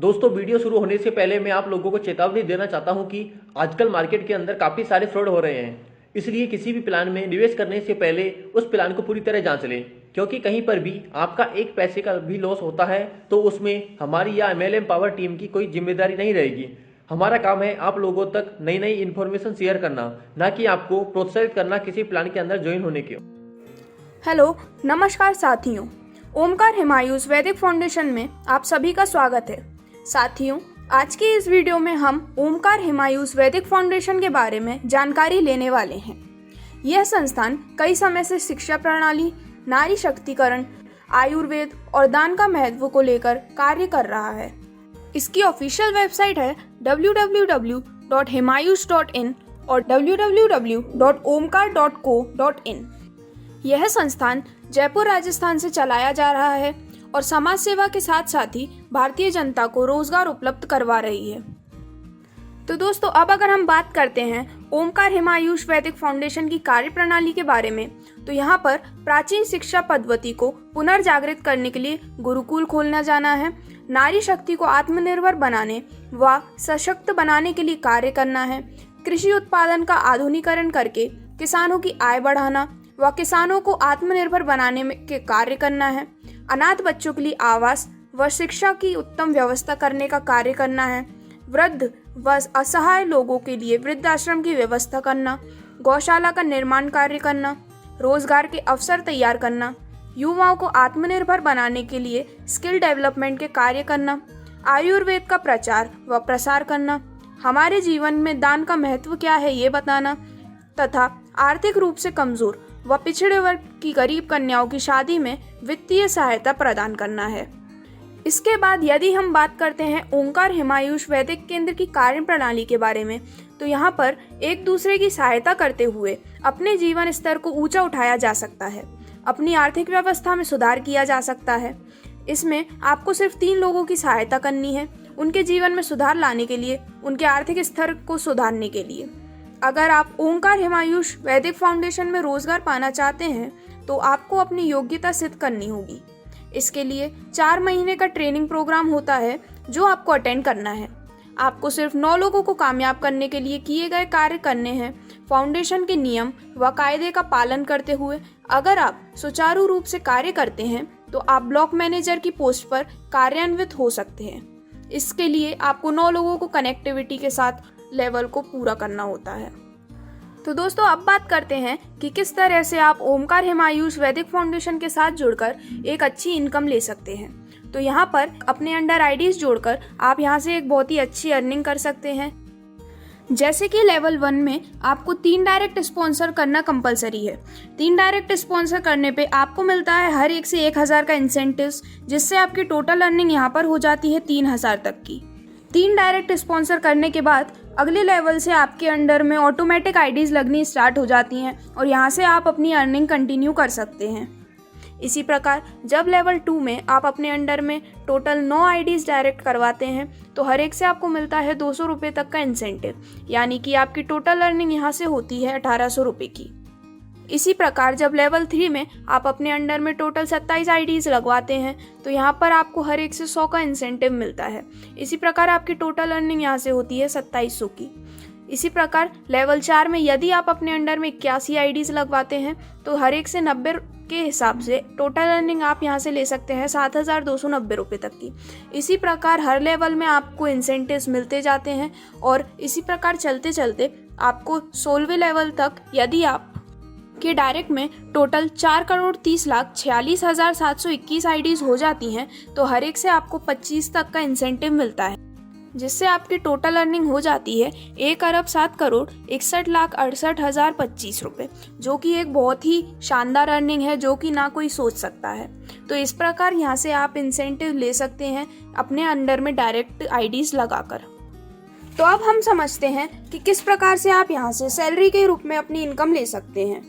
दोस्तों, वीडियो शुरू होने से पहले मैं आप लोगों को चेतावनी देना चाहता हूं कि आजकल मार्केट के अंदर काफ़ी सारे फ्रॉड हो रहे हैं। इसलिए किसी भी प्लान में निवेश करने से पहले उस प्लान को पूरी तरह जांच लें, क्योंकि कहीं पर भी आपका एक पैसे का भी लॉस होता है तो उसमें हमारी या MLM पावर टीम की कोई जिम्मेदारी नहीं रहेगी। हमारा काम है आप लोगों तक नई नई इन्फॉर्मेशन शेयर करना, ना कि आपको प्रोत्साहित करना किसी प्लान के अंदर ज्वाइन होने के। हेलो, नमस्कार साथियों। ओमकार हुमायूं वैदिक फाउंडेशन में आप सभी का स्वागत है। साथियों, आज की इस वीडियो में हम ओमकार हुमायूं वैदिक फाउंडेशन के बारे में जानकारी लेने वाले हैं। यह संस्थान कई समय से शिक्षा प्रणाली, नारी शक्तिकरण, आयुर्वेद और दान का महत्व को लेकर कार्य कर रहा है। इसकी ऑफिशियल वेबसाइट है www.humayus.in और www.omkar.co.in। यह संस्थान जयपुर, राजस्थान से चलाया जा रहा है और समाज सेवा के साथ साथ ही भारतीय जनता को रोजगार उपलब्ध करवा रही है। तो दोस्तों, अब अगर हम बात करते हैं ओमकार हुमायूं वैदिक फाउंडेशन की कार्यप्रणाली के बारे में, तो यहाँ पर प्राचीन शिक्षा पद्धति को पुनर्जागृत करने के लिए गुरुकुल खोलना जाना है, नारी शक्ति को आत्मनिर्भर बनाने व सशक्त बनाने के लिए कार्य करना है, कृषि उत्पादन का आधुनिकीकरण करके किसानों की आय बढ़ाना व किसानों को आत्मनिर्भर बनाने में के कार्य करना है, अनाथ बच्चों के लिए आवास व शिक्षा की उत्तम व्यवस्था करने का कार्य करना है, वृद्ध व असहाय लोगों के लिए वृद्धाश्रम की व्यवस्था करना, गौशाला का निर्माण कार्य करना, रोजगार के अवसर तैयार करना, युवाओं को आत्मनिर्भर बनाने के लिए स्किल डेवलपमेंट के कार्य करना, आयुर्वेद का प्रचार व प्रसार करना, हमारे जीवन में दान का महत्व क्या है ये बताना, तथा आर्थिक रूप से कमजोर व पिछड़े वर्ग की गरीब कन्याओं की शादी में वित्तीय सहायता प्रदान करना है। इसके बाद यदि हम बात करते हैं ओमकार हुमायूं वैदिक केंद्र की कार्यप्रणाली के बारे में, तो यहाँ पर एक दूसरे की सहायता करते हुए अपने जीवन स्तर को ऊंचा उठाया जा सकता है, अपनी आर्थिक व्यवस्था में सुधार किया जा सकता है। इसमें आपको सिर्फ 3 लोगों की सहायता करनी है उनके जीवन में सुधार लाने के लिए, उनके आर्थिक स्तर को सुधारने के लिए। अगर आप ओमकार हुमायूं वैदिक फाउंडेशन में रोजगार पाना चाहते हैं तो आपको अपनी योग्यता सिद्ध करनी होगी। इसके लिए 4 महीने का ट्रेनिंग प्रोग्राम होता है जो आपको अटेंड करना है। आपको सिर्फ 9 लोगों को कामयाब करने के लिए किए गए कार्य करने हैं, फाउंडेशन के नियम व कायदे का पालन करते हुए। अगर आप सुचारू रूप से कार्य करते हैं तो आप ब्लॉक मैनेजर की पोस्ट पर कार्यान्वित हो सकते हैं। इसके लिए आपको 9 लोगों को कनेक्टिविटी के साथ लेवल को पूरा करना होता है। तो दोस्तों, अब बात करते हैं कि किस तरह से आप ओमकार हुमायूं वैदिक फाउंडेशन के साथ जुड़कर एक अच्छी इनकम ले सकते हैं। तो यहाँ पर अपने अंडर आईडीज जोड़कर आप यहाँ से एक बहुत ही अच्छी अर्निंग कर सकते हैं। जैसे कि लेवल 1 में आपको 3 डायरेक्ट स्पॉन्सर करना कंपलसरी है। 3 डायरेक्ट स्पॉन्सर करने पे आपको मिलता है हर एक से 1000 का इंसेंटिव्स, जिससे आपकी टोटल अर्निंग यहाँ पर हो जाती है 3000 तक की। 3 डायरेक्ट स्पॉन्सर करने के बाद अगले लेवल से आपके अंडर में ऑटोमेटिक आईडीज लगनी स्टार्ट हो जाती हैं और यहाँ से आप अपनी अर्निंग कंटिन्यू कर सकते हैं। इसी प्रकार जब लेवल 2 में आप अपने अंडर में टोटल 9 आईडीज डायरेक्ट करवाते हैं तो हर एक से आपको मिलता है 200 रुपये तक का इंसेंटिव, यानी कि आपकी टोटल अर्निंग यहाँ से होती है 1800 रुपये की। इसी प्रकार जब लेवल 3 में आप अपने अंडर में टोटल 27 आईडीज लगवाते हैं तो यहाँ पर आपको हर एक से 100 का इंसेंटिव मिलता है। इसी प्रकार आपकी टोटल अर्निंग यहाँ से होती है 2700 की। इसी प्रकार लेवल 4 में यदि आप अपने अंडर में 81 आईडीज लगवाते हैं तो हर एक से 90 के हिसाब से टोटल अर्निंग आप यहाँ से ले सकते हैं 7290 रुपये तक की। इसी प्रकार हर लेवल में आपको इंसेंटिव्स मिलते जाते हैं और इसी प्रकार चलते चलते आपको 16वें लेवल तक यदि आप के डायरेक्ट में टोटल 4,30,46,721 आईडीज हो जाती हैं तो हर एक से आपको 25 तक का इंसेंटिव मिलता है, जिससे आपकी टोटल अर्निंग हो जाती है 1,07,61,68,025 रुपये, जो कि एक बहुत ही शानदार अर्निंग है जो कि ना कोई सोच सकता है। तो इस प्रकार यहाँ से आप इंसेंटिव ले सकते हैं अपने अंडर में डायरेक्ट आईडीज लगाकर। तो अब हम समझते हैं कि किस प्रकार से आप यहाँ से सैलरी के रूप में अपनी इनकम ले सकते हैं।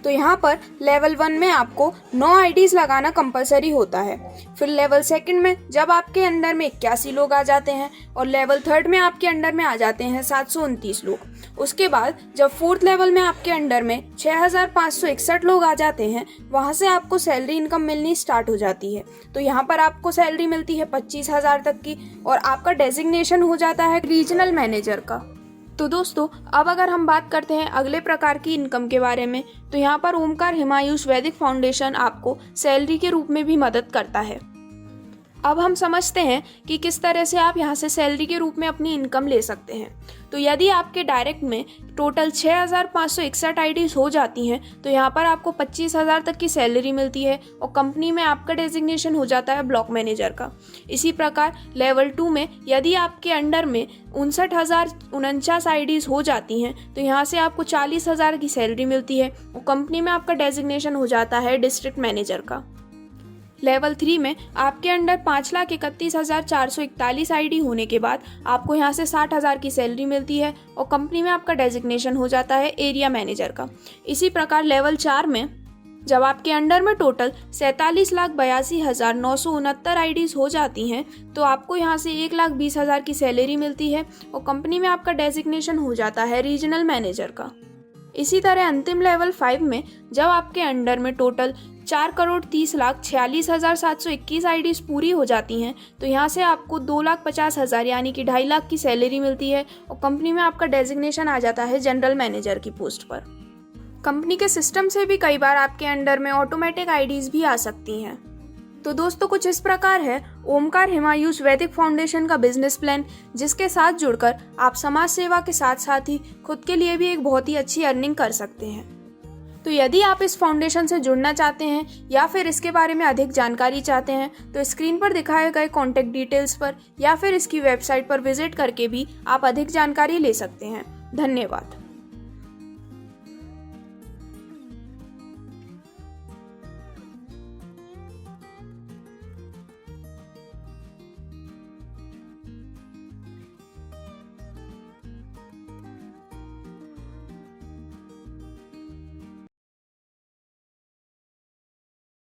तो यहाँ पर लेवल 1 में आपको 9 आईडीज़ लगाना कंपलसरी होता है। फिर लेवल 2 में जब आपके अंडर में 81 लोग आ जाते हैं और लेवल 3 में आपके अंडर में आ जाते हैं 729 लोग। उसके बाद जब 4th लेवल में आपके अंडर में 6561 लोग आ जाते हैं, वहाँ से आपको सैलरी इनकम मिलनी स्टार्ट हो जाती है। तो यहाँ पर आपको सैलरी मिलती है 25,000 तक की और आपका डेजिग्नेशन हो जाता है रीजनल मैनेजर का। तो दोस्तों, अब अगर हम बात करते हैं अगले प्रकार की इनकम के बारे में, तो यहाँ पर ओमकार हुमायूं वैदिक फाउंडेशन आपको सैलरी के रूप में भी मदद करता है। अब हम समझते हैं कि किस तरह से आप यहाँ से सैलरी के रूप में अपनी इनकम ले सकते हैं। तो यदि आपके डायरेक्ट में टोटल 6561 आईडीज़ हो जाती हैं, तो यहाँ पर आपको 25,000 तक की सैलरी मिलती है और कंपनी में आपका डेजिग्नेशन हो जाता है ब्लॉक मैनेजर का। इसी प्रकार लेवल 2 में यदि आपके अंडर में 59,049 आईडीज़ हो जाती हैं, तो यहाँ से आपको 40,000 की सैलरी मिलती है और कंपनी में आपका डेजिग्नेशन हो जाता है डिस्ट्रिक्ट मैनेजर का। लेवल 3 में आपके अंडर 5,31,441 आईडी होने के बाद आपको यहाँ से 60,000 की सैलरी मिलती है और कंपनी में आपका डेजिग्नेशन हो जाता है एरिया मैनेजर का। इसी प्रकार लेवल 4 में जब आपके अंडर में टोटल 47,82,969 आईडीज़ हो जाती हैं, तो आपको यहाँ से 1,20,000 की सैलरी मिलती है और कंपनी में आपका डेजिग्नेशन हो जाता है रीजनल मैनेजर का। इसी तरह अंतिम लेवल 5 में जब आपके अंडर में टोटल 4,30,46,721 आईडीज़ पूरी हो जाती हैं, तो यहाँ से आपको 2,50,000 यानी कि 2.5 लाख की सैलरी मिलती है और कंपनी में आपका डेजिग्नेशन आ जाता है जनरल मैनेजर की पोस्ट पर। कंपनी के सिस्टम से भी कई बार आपके अंडर में ऑटोमेटिक आईडीज़ भी आ सकती हैं। तो दोस्तों, कुछ इस प्रकार है ओमकार हुमायूं वैदिक फाउंडेशन का बिजनेस प्लान, जिसके साथ जुड़कर आप समाज सेवा के साथ साथ ही खुद के लिए भी एक बहुत ही अच्छी अर्निंग कर सकते हैं। तो यदि आप इस फाउंडेशन से जुड़ना चाहते हैं या फिर इसके बारे में अधिक जानकारी चाहते हैं, तो स्क्रीन पर दिखाए गए कॉन्टैक्ट डिटेल्स पर या फिर इसकी वेबसाइट पर विजिट करके भी आप अधिक जानकारी ले सकते हैं। धन्यवाद।